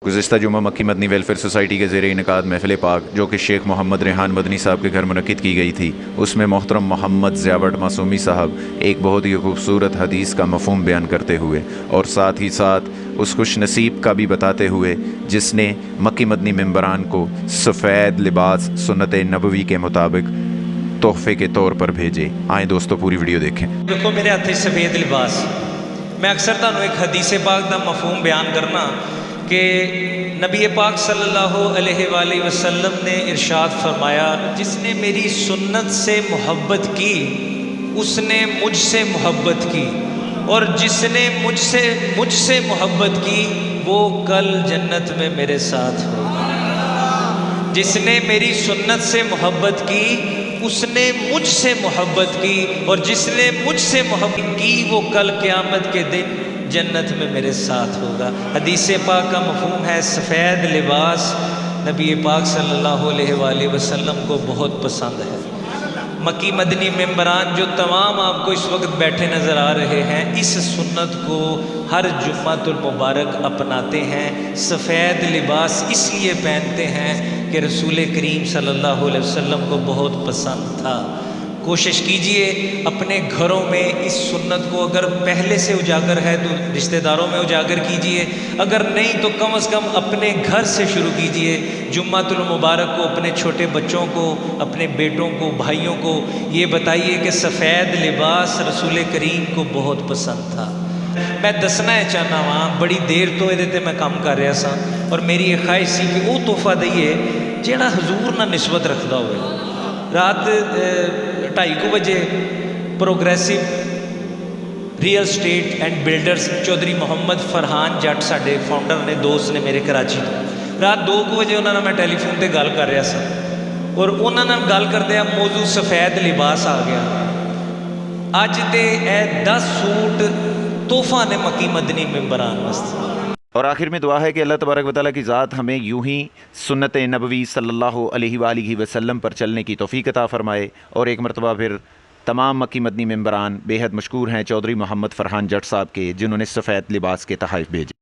गुज़िश्ता जुम्मा मक्की Madani welfare society के ज़ेर इनकाद महफ़िल पाक जो कि शेख मोहम्मद रेहान मदनी साहब के घर मुनक़्क़िद की गई थी, उसमें मोहतरम मोहम्मद ज़ियाबट मासूमी साहब एक बहुत ही खूबसूरत हदीस का मफ़हूम बयान करते हुए और साथ ही साथ उस खुश नसीब का भी बताते हुए जिसने मक्की मदनी मेंबरान को सफ़ेद लिबास सुन्नत नबवी के मुताबिक तोहफ़े के तौर पर भेजे। आए दोस्तों पूरी वीडियो देखें। देखो मेरे हाथ सफ़ेद लिबास, मैं अक्सर तुहानू एक हदीस पाक का मफहूम बयान करना कि नबी पाक सल्लल्लाहु अलैहि वसल्लम ने इरशाद फरमाया, जिसने मेरी सुन्नत से मोहब्बत की उसने मुझसे मोहब्बत की, और जिसने मुझसे मोहब्बत की वो कल जन्नत में मेरे साथ होगा। जिसने मेरी सुन्नत से मोहब्बत की उसने मुझसे मोहब्बत की, और जिसने मुझसे मोहब्बत की वो कल क़यामत के दिन जन्नत में मेरे साथ होगा। हदीस पाक का मफहूम है सफ़ेद लिबास नबी पाक सल्लल्लाहु अलैहि वसल्लम को बहुत पसंद है। मक्की मदनी मेंबरान जो तमाम आपको इस वक्त बैठे नज़र आ रहे हैं, इस सुन्नत को हर जुम्मतुल मुबारक अपनाते हैं। सफ़ेद लिबास इसलिए पहनते हैं कि रसूल करीम सल्लल्लाहु अलैहि वसल्लम को बहुत पसंद था। कोशिश कीजिए अपने घरों में इस सुन्नत को अगर पहले से उजागर है तो रिश्तेदारों में उजागर कीजिए, अगर नहीं तो कम से कम अपने घर से शुरू कीजिए। जुम्मतुल मुबारक को अपने छोटे बच्चों को, अपने बेटों को, भाइयों को ये बताइए कि सफ़ेद लिबास रसूल करीम को बहुत पसंद था। मैं दसना है चाहना वहाँ बड़ी देर तो ये मैं काम कर रहा सा, और मेरी ये ख्वाहिश सी कि वो तोहफा दईए जिहड़ा हजूर नाल निस्बत रखता हो। रात 2:30 बजे progressive real estate and builders Chaudhry Mohammad Farhan Jat साडे फाउंडर ने, दोस्त ने मेरे कराची तो, रात 2 बजे उन्होंने मैं टैलीफोन पर गल कर रहा सा, और उन्होंने गल करदे मौजू सफ़ेद लिबास आ गया। अज तो यह 10 सूट तोहफा ने मक्की मदनी मेंबरान वास्ते। और आखिर में दुआ है कि अल्लाह तबारक व तआला की ज़ात हमें यूं ही सुन्नत नबवी सल्लल्लाहु अलैहि वसल्लम पर चलने की तौफ़ीक़ अता फ़रमाए। और एक मरतबा फिर तमाम मक्की मदनी मेंबरान बेहद मशकूर हैं चौधरी मोहम्मद फ़रहान जट साहब के, जिन्होंने सफ़ेद लिबास के तोहफ़े भेजे।